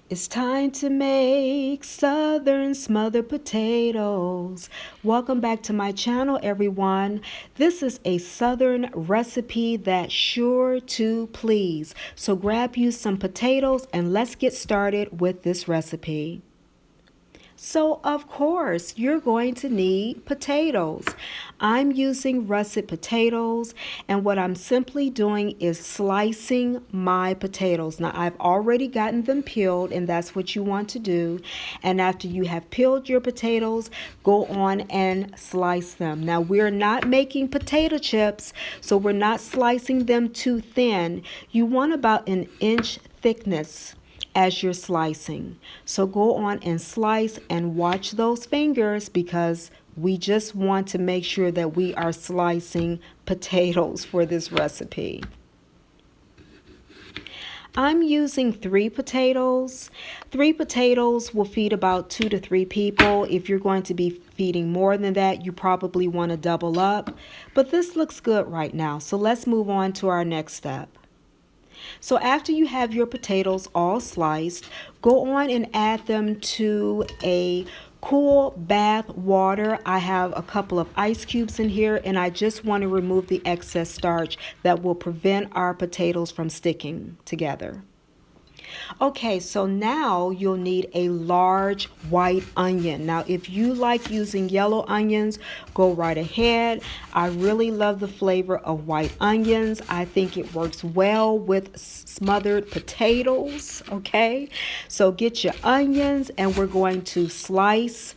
It's time to make Southern smothered potatoes. Welcome back to my channel, everyone. This is a Southern recipe that's sure to please. So grab you some potatoes and let's get started with this recipe. So, of course, you're going to need potatoes. I'm using russet potatoes, and what I'm simply doing is slicing my potatoes. Now, I've already gotten them peeled, and that's what you want to do. And after you have peeled your potatoes, go on and slice them. Now, we're not making potato chips, so we're not slicing them too thin. You want about an inch thickness as you're slicing. So go on and slice and watch those fingers because we just want to make sure that we are slicing potatoes for this recipe. I'm using 3 potatoes. 3 potatoes will feed about 2 to 3 people. If you're going to be feeding more than that, you probably want to double up. But this looks good right now. So let's move on to our next step. So after you have your potatoes all sliced, go on and add them to a cool bath water. I have a couple of ice cubes in here and I just want to remove the excess starch that will prevent our potatoes from sticking together. Okay, so now you'll need a large white onion. Now, if you like using yellow onions, go right ahead. I really love the flavor of white onions. I think it works well with smothered potatoes, okay? So get your onions and we're going to slice,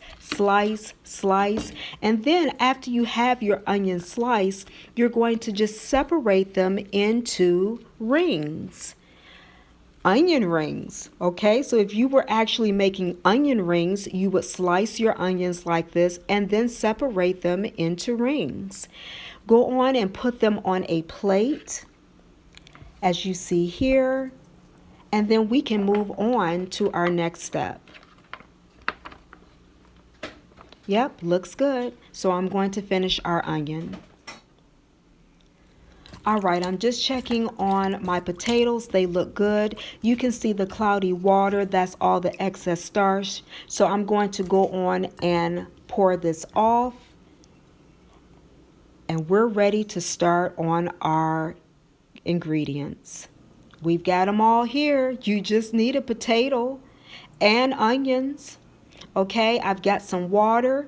and then after you have your onion sliced, you're going to just separate them into rings. Onion rings. Okay, so if you were actually making onion rings, you would slice your onions like this and then separate them into rings. Go on and put them on a plate as you see here, and then we can move on to our next step. Yep, looks good. So I'm going to finish our onion. All right, I'm just checking on my potatoes. They look good. You can see the cloudy water. That's all the excess starch. So I'm going to go on and pour this off. And we're ready to start on our ingredients. We've got them all here. You just need a potato and onions. Okay, I've got some water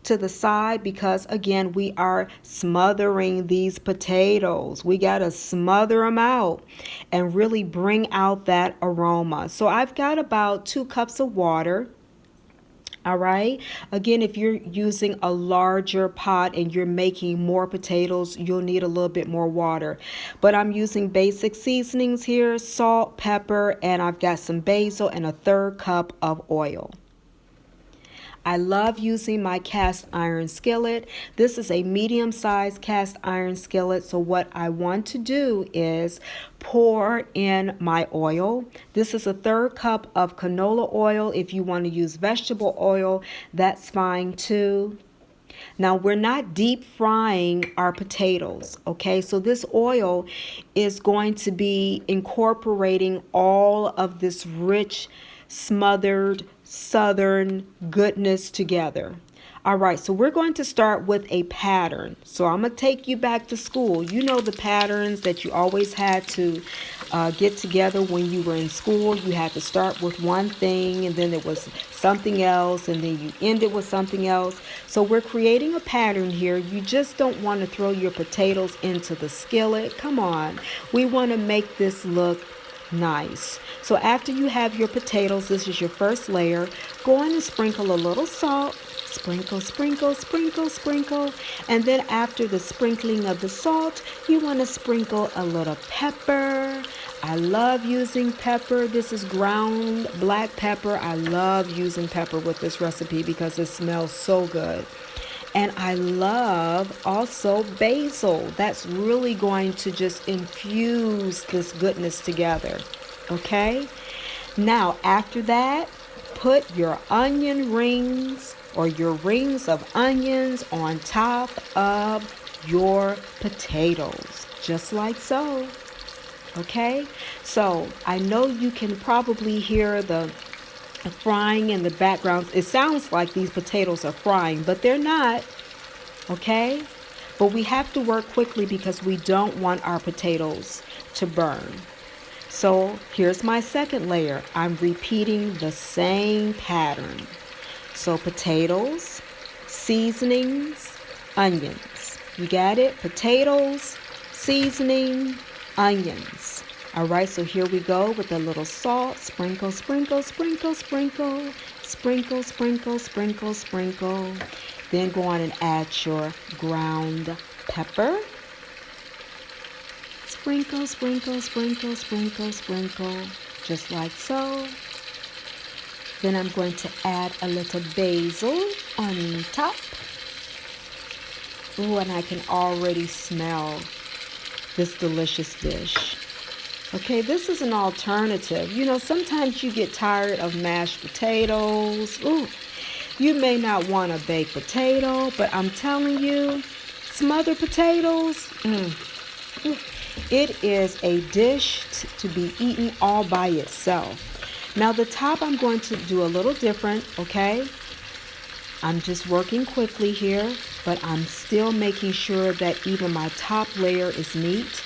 to the side because again we are smothering these potatoes. We got to smother them out and really bring out that aroma. So I've got about 2 cups of water. All right, again, if you're using a larger pot and you're making more potatoes, you'll need a little bit more water, but I'm using basic seasonings here: salt, pepper, and I've got some basil and a 1/3 cup of oil. I love using my cast iron skillet. This is a medium-sized cast iron skillet. So what I want to do is pour in my oil. This is a 1/3 cup of canola oil. If you want to use vegetable oil, that's fine too. Now we're not deep frying our potatoes, okay? So this oil is going to be incorporating all of this rich, smothered southern goodness together. All right, so we're going to start with a pattern. So I'm going to take you back to school. You know the patterns that you always had to get together when you were in school. You had to start with one thing and then there was something else and then you ended with something else. So we're creating a pattern here. You just don't want to throw your potatoes into the skillet. Come on, we want to make this look nice. So after you have your potatoes, this is your first layer, go on and sprinkle a little salt. Sprinkle, sprinkle, sprinkle, sprinkle. And then after the sprinkling of the salt, you want to sprinkle a little pepper. I love using pepper. This is ground black pepper. I love using pepper with this recipe because it smells so good. And I love also basil. That's really going to just infuse this goodness together. Okay? Now, after that, put your onion rings or your rings of onions on top of your potatoes, just like so. Okay, so I know you can probably hear the frying in the background. It sounds like these potatoes are frying, but they're not. Okay, but we have to work quickly because we don't want our potatoes to burn. So here's my second layer. I'm repeating the same pattern. So potatoes, seasonings, onions. You got it? Potatoes, seasoning, onions. All right, so here we go with a little salt. Sprinkle, sprinkle, sprinkle, sprinkle. Sprinkle, sprinkle, sprinkle, sprinkle. Then go on and add your ground pepper. Sprinkle, sprinkle, sprinkle, sprinkle, sprinkle. Just like so. Then I'm going to add a little basil on top. Ooh, and I can already smell this delicious dish. Okay, this is an alternative. You know, sometimes you get tired of mashed potatoes. Ooh, you may not want a baked potato, but I'm telling you, smothered potatoes, it is a dish to be eaten all by itself. Now the top I'm going to do a little different, okay? I'm just working quickly here, but I'm still making sure that even my top layer is neat.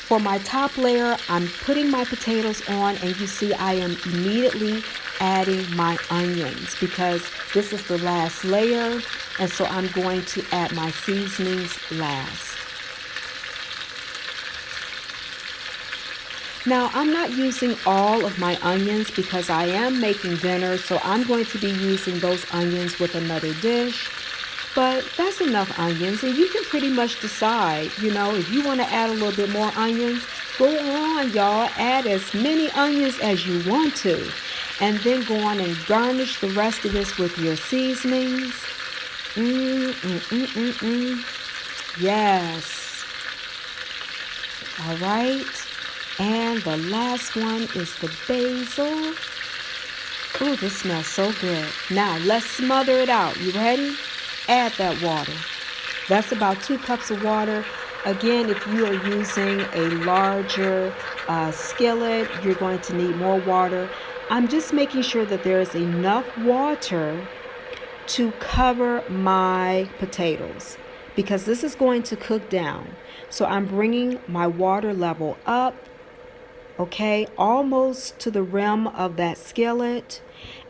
For my top layer, I'm putting my potatoes on, and you see I am immediately adding my onions because this is the last layer, and so I'm going to add my seasonings last. Now, I'm not using all of my onions because I am making dinner, so I'm going to be using those onions with another dish. But that's enough onions, and you can pretty much decide, you know, if you want to add a little bit more onions, go on, y'all. Add as many onions as you want to. And then go on and garnish the rest of this with your seasonings. Yes. All right. And the last one is the basil. Ooh, this smells so good. Now, let's smother it out. You ready? Add that water. That's about 2 cups of water. Again, if you are using a larger skillet, you're going to need more water. I'm just making sure that there is enough water to cover my potatoes because this is going to cook down. So I'm bringing my water level up, okay, almost to the rim of that skillet.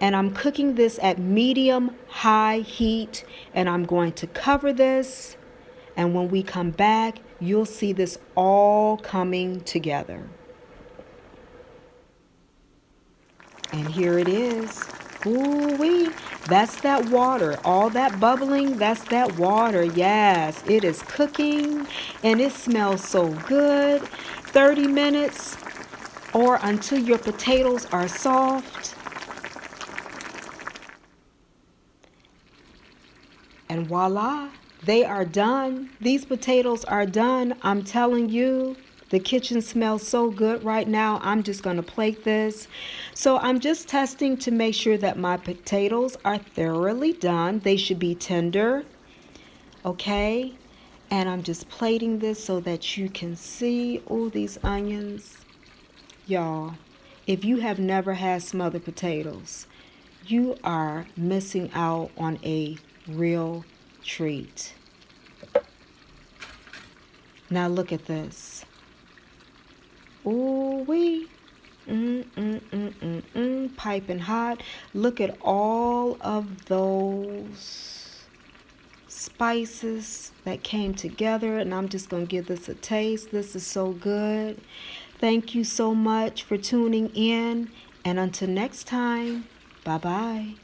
And I'm cooking this at medium-high heat, and I'm going to cover this. And when we come back, you'll see this all coming together. And here it is. Ooh-wee. That's that water. All that bubbling, that's that water. Yes, it is cooking, and it smells so good. 30 minutes or until your potatoes are soft. And voila, they are done. These potatoes are done. I'm telling you, the kitchen smells so good right now. I'm just going to plate this. So I'm just testing to make sure that my potatoes are thoroughly done. They should be tender. Okay. And I'm just plating this so that you can see, oh, these onions. Y'all, if you have never had smothered potatoes, you are missing out on a real treat. Now look at this. Ooh-wee. Piping hot. Look at all of those spices that came together, and I'm just going to give this a taste. This is so good. Thank you so much for tuning in, and until next time, bye-bye.